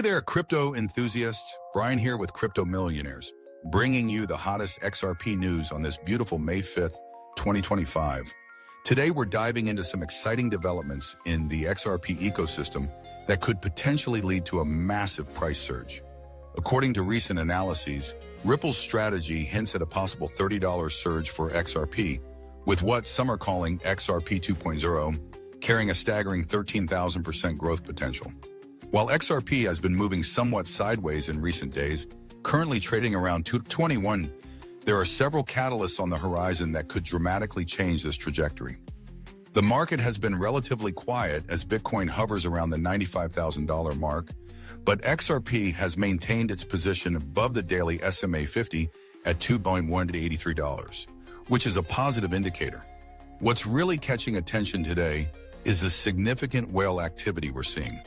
there, crypto enthusiasts. Brian here with Crypto Millionaires, bringing you the hottest XRP news on this beautiful May 5th, 2025. Today, we're diving into some exciting developments in the XRP ecosystem that could potentially lead to a massive price surge. According to recent analyses, Ripple's strategy hints at a possible $30 surge for XRP, with what some are calling XRP 2.0, carrying a staggering 13,000% growth potential. While XRP has been moving somewhat sideways in recent days, currently trading around 221, there are several catalysts on the horizon that could dramatically change this trajectory. The market has been relatively quiet as Bitcoin hovers around the $95,000 mark, but XRP has maintained its position above the daily SMA 50 at $2.183, which is a positive indicator. What's really catching attention today is the significant whale activity we're seeing.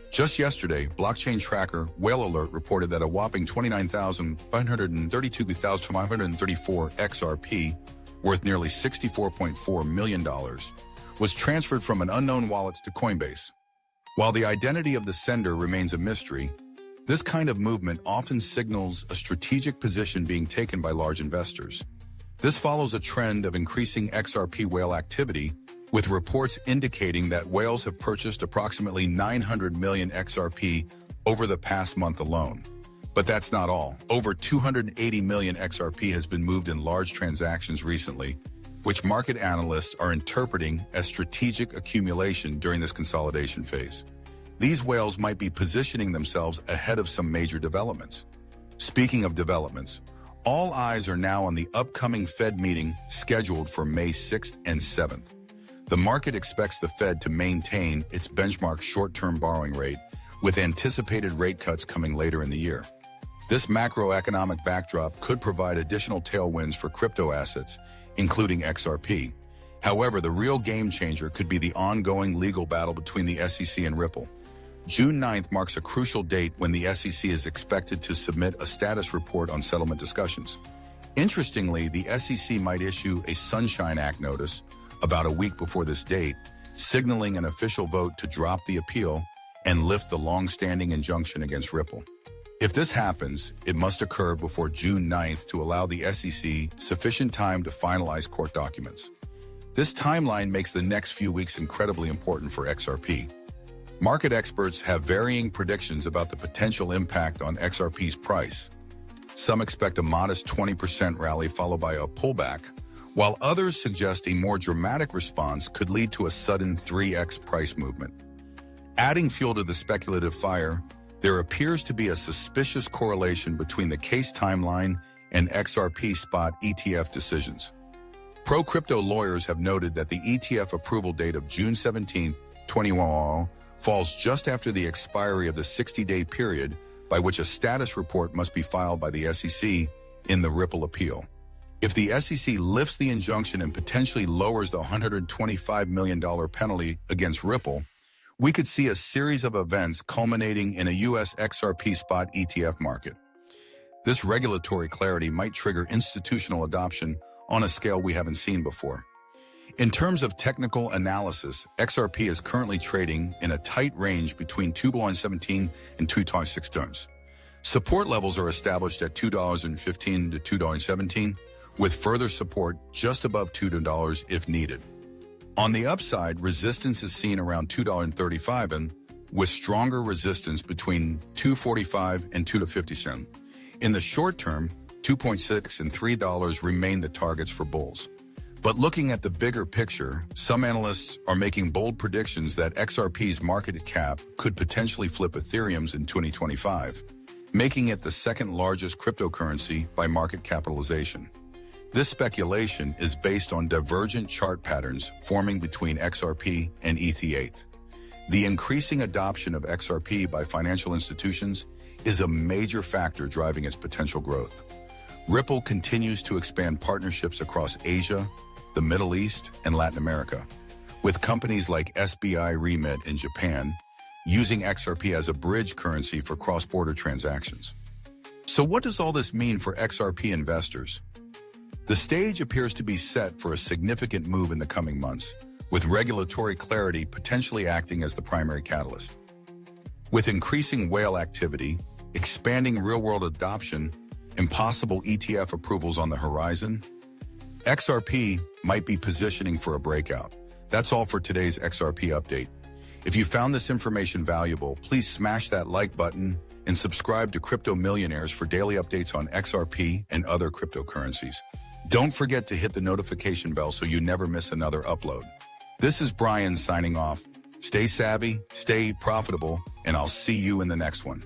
Just yesterday, blockchain tracker Whale Alert reported that a whopping 29,532,534 XRP, worth nearly $64.4 million, was transferred from an unknown wallet to Coinbase. While the identity of the sender remains a mystery, this kind of movement often signals a strategic position being taken by large investors. This follows a trend of increasing XRP whale activity, with reports indicating that whales have purchased approximately 900 million XRP over the past month alone. But that's not all. Over 280 million XRP has been moved in large transactions recently, which market analysts are interpreting as strategic accumulation during this consolidation phase. These whales might be positioning themselves ahead of some major developments. Speaking of developments, all eyes are now on the upcoming Fed meeting scheduled for May 6th and 7th. The market expects the Fed to maintain its benchmark short-term borrowing rate, with anticipated rate cuts coming later in the year. This macroeconomic backdrop could provide additional tailwinds for crypto assets, including XRP. However, the real game changer could be the ongoing legal battle between the SEC and Ripple. June 9th marks a crucial date when the SEC is expected to submit a status report on settlement discussions. Interestingly, the SEC might issue a Sunshine Act notice about a week before this date, signaling an official vote to drop the appeal and lift the long-standing injunction against Ripple. If this happens, it must occur before June 9th to allow the SEC sufficient time to finalize court documents. This timeline makes the next few weeks incredibly important for XRP. Market experts have varying predictions about the potential impact on XRP's price. Some expect a modest 20% rally followed by a pullback, while others suggest a more dramatic response could lead to a sudden 3x price movement. Adding fuel to the speculative fire, there appears to be a suspicious correlation between the case timeline and XRP spot ETF decisions. Pro-crypto lawyers have noted that the ETF approval date of June 17, 2021 falls just after the expiry of the 60-day period by which a status report must be filed by the SEC in the Ripple appeal. If the SEC lifts the injunction and potentially lowers the $125 million penalty against Ripple, we could see a series of events culminating in a US XRP spot ETF market. This regulatory clarity might trigger institutional adoption on a scale we haven't seen before. In terms of technical analysis, XRP is currently trading in a tight range between $2.17 and $2.6. Support levels are established at $2.15 to $2.17, with further support just above $2 if needed. On the upside, resistance is seen around $2.35 and with stronger resistance between $2.45 and $2.50. In the short term, $2.6 and $3 remain the targets for bulls. But looking at the bigger picture, some analysts are making bold predictions that XRP's market cap could potentially flip Ethereum's in 2025, making it the second largest cryptocurrency by market capitalization. This speculation is based on divergent chart patterns forming between XRP and ETH8. The increasing adoption of XRP by financial institutions is a major factor driving its potential growth. Ripple continues to expand partnerships across Asia, the Middle East, and Latin America, with companies like SBI Remit in Japan using XRP as a bridge currency for cross-border transactions. So what does all this mean for XRP investors? The stage appears to be set for a significant move in the coming months, with regulatory clarity potentially acting as the primary catalyst. With increasing whale activity, expanding real-world adoption, and possible ETF approvals on the horizon, XRP might be positioning for a breakout. That's all for today's XRP update. If you found this information valuable, please smash that like button and subscribe to Crypto Millionaires for daily updates on XRP and other cryptocurrencies. Don't forget to hit the notification bell so you never miss another upload. This is Brian signing off. Stay savvy, stay profitable, and I'll see you in the next one.